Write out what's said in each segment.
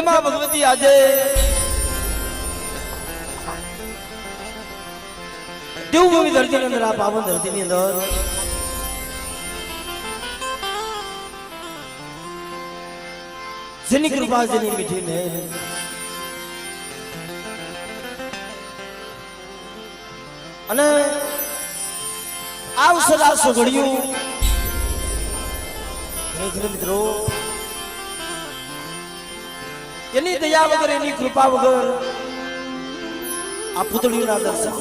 જેમાં ભગવતી આજે દેવભૂમિ ધરતીની અંદર આ પાવન ધરતીની અંદર જેની કૃપા જેની મીઠી ને અને આવશે રાસો ઘડ્યું મિત્રો એની દયા વગર એની કૃપા વગર આ પૂતળીઓના દર્શન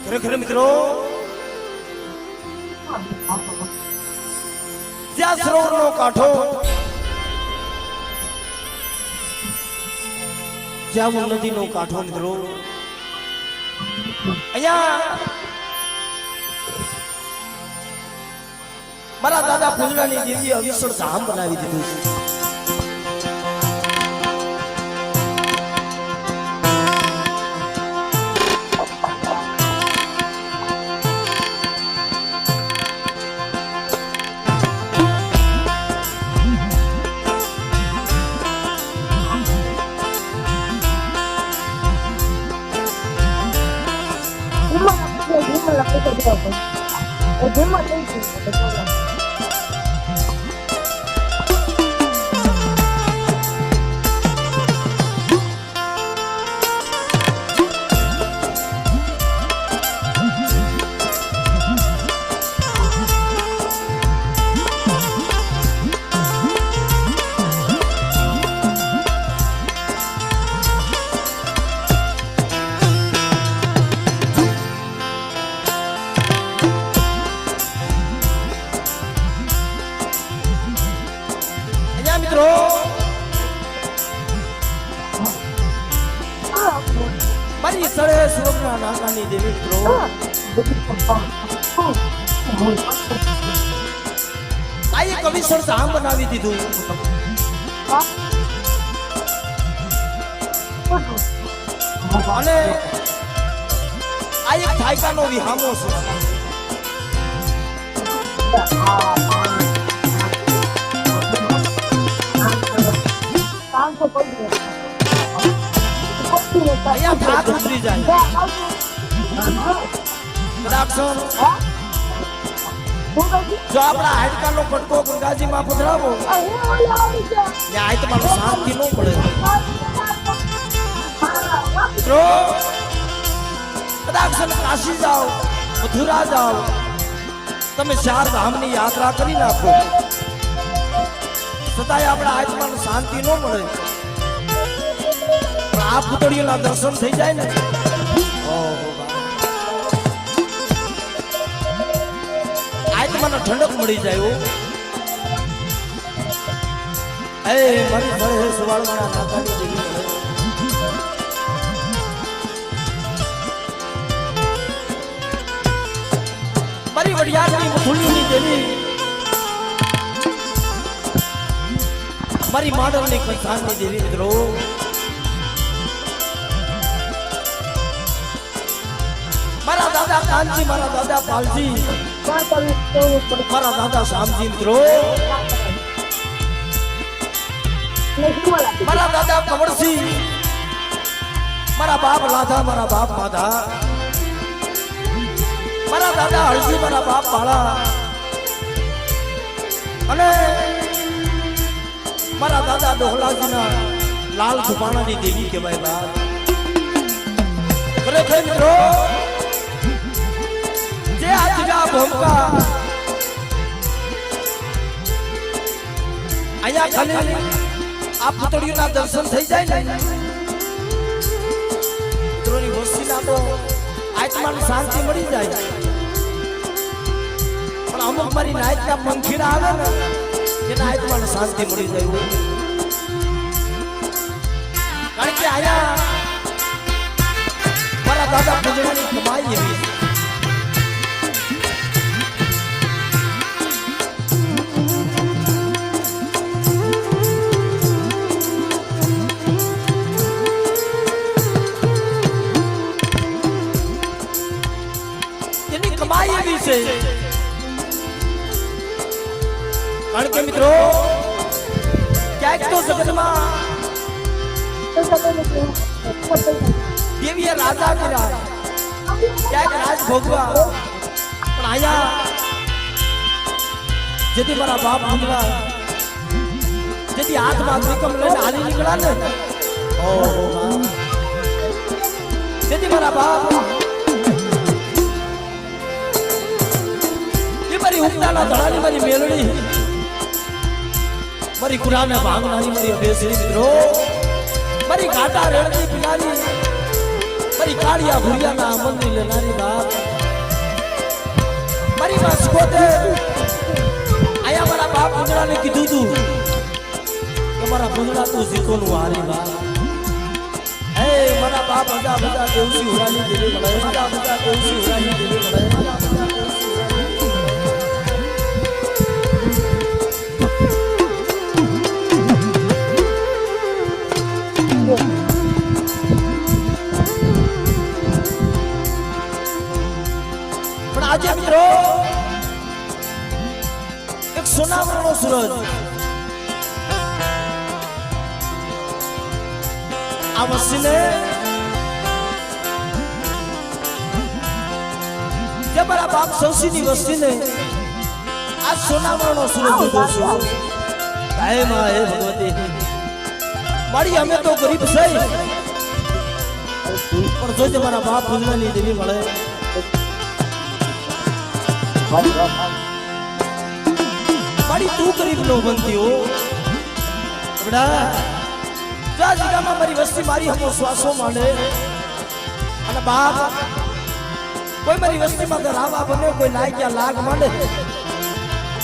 ખરેખર મિત્રો જ્યાં સરોવરનો કાંઠો જ્યાં નદીનો કાંઠો મિત્રો અહીંયા મારા દાદા પૂજડાની દેવી અવિસળ ધામ બનાવી દીધું છે. મારી સળે સુવર્ણા નાકાની દેવી મિત્રો આ એક અવિસળ ધામ બનાવી દીધું અને આ એક થાયકાનો વિહામો છે. અહીંયા થાક ઉતરી જાય જો આપણા હાડકાનો કટકો ગંગાજીમાં પધરાવો ત્યાં તમારો શાંતિ ન પડે મિત્રો. કદાચ કાશી જાઓ મથુરા જાઓ તમે 4 ધામની યાત્રા કરી નાખો છતાંય આપણા આત્માને શાંતિ ન મળે. આ પૂતળીઓના દર્શન થઈ જાય ને આત્માને ઠંડક મળી જાય. એ મારી સળે સુવાળના નાતાની દેવી મારી વડિયારની મથુલીની દેવી મારી માડલની કંસારની દેવી મિત્રો મારા દાદા કાનજી મારા દાદા પાલજી મારા દાદા શ્યામજી મિત્રો મારા દાદા કમળસિંહ મારા બાપ લાધા મારા બાપ માધા મારા દાદા હળજી મારા બાપ બાળા અને મારા દાદા ડોહલાજીના લાલ ધુમાણાની દેવી કહેવાય. બાપ ખરેખર મિત્રો જે આજના ભોમકા અહીંયા ખાલી આ પૂતળીઓના દર્શન થઈ જાય ને મિત્રોની વસ્તીના તો આત્માને શાંતિ મળી જાય. પણ અમુક મારી નાયકના પંખીડા આવે ને એના આત્માને શાંતિ મળી જાય. કારણ કે અહીંયા મારા દાદા પૂજડાની કમાઈ એવી કારણ કે મિત્રો ક્યાંક તો જગતમાં દેવીએ રાજા કર્યા, ક્યાંક રાજ ભોગવા, પણ આયા જેથી મારા બાપ નીકળ્યા, જેથી હાથમાં ત્રિકમ લઈને હાલી નીકળ્યા ને, જેથી મારા બાપ એ મારી ઉગતાના ધડાની મારી મેલડી, મારી કુરાને ભાંગનાની મારી અભેસરી મિત્રો, મારી ઘાટા રેડતી પિલાની, મારી કાળિયા ભુરિયાના મંદિર લેનારી બાપ, મારી માં સ્કોતે આયા મારા બાપ પૂંજડાને કીધું તું કે મારા પૂંજડા તું શીખોનું હારી બાપ. હે મારા બાપ બધા બધા દેવસી હુરાની દેવી મળે, બધા બધા દેવસી હુરાની દેવી મળે, બધા બધા દેવસી હુરાની. પણ આજે મિત્રો એક સોનામણનો સૂરજ આ વસ્તીને જે મારા બાપ સૌસીની વસ્તીને આ સોનામણનો સૂરજ ઉગો છે. હે માં હે ભગવતી, મારી અમે તો ગરીબ છે પણ જોજે મારા બાપ પૂજનાની દેવી મળે. મારી તું ગરીબ નો બનતી હો બડા, જા જગામાં મારી વસ્તી મારી હમો શ્વાસો માંડે, અને બાપ કોઈ મારી વસ્તીમાં રાવા બને, કોઈ લાગ્યા લાગ માંડે,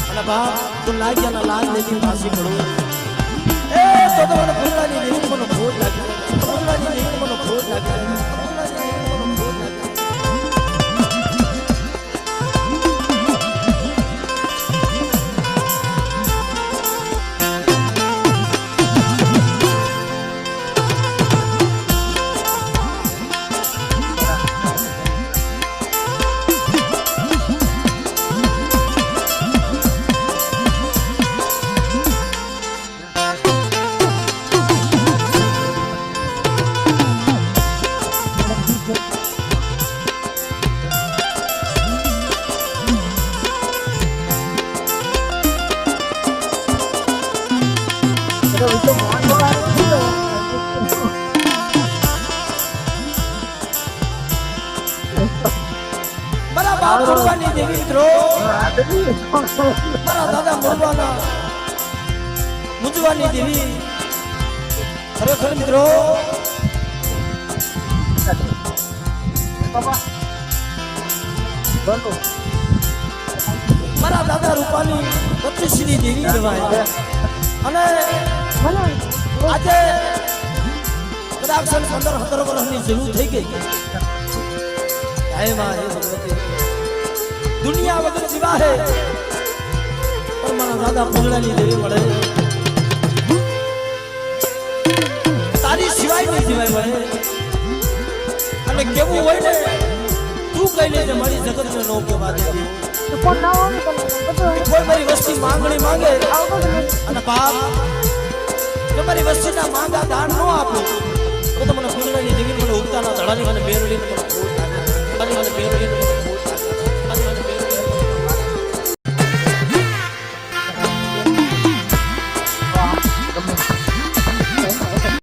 અને બાપ તું લાગ્યાના લાગ લેતી પાછી પડો. એ તો મને ભૂલાની દેવી મને ખોટ લાગે, ભૂલાની દેવી મને ખોટ લાગે, ભૂલાની દેવી મને ખોટ લાગે. મારા બાપ મુરવાની દેવી મિત્રો, મારા દાદા મુરવાના મુજવાની દેવી, ખરેખર મિત્રો મારા દાદા રૂપાની બત્રીસની દેવી કહેવાય. અને આજે કદાચ 15-17 વર્ષની જરૂર થઈ ગઈ. હે માં હે ભગવતી, દુનિયા વગર જીવા હે પણ મારા દાદા પૂજડાની દેવી મળે, તારી સિવાય નહીં જીવાય મળે. અને કેવું હોય ને તું કઈ લેજે મારી જગતને નો કેવા દેતી, કોઈ મારી વસ્તી માંગણી માંગે અને બાપ જો મારી વસ્તીના માંગા દાન ન આપો તો મને પૂજડાની દેવી મને ઉગતાના ધડાની મને મેરડીને મને ખોટ લાગે, મને મેરડીને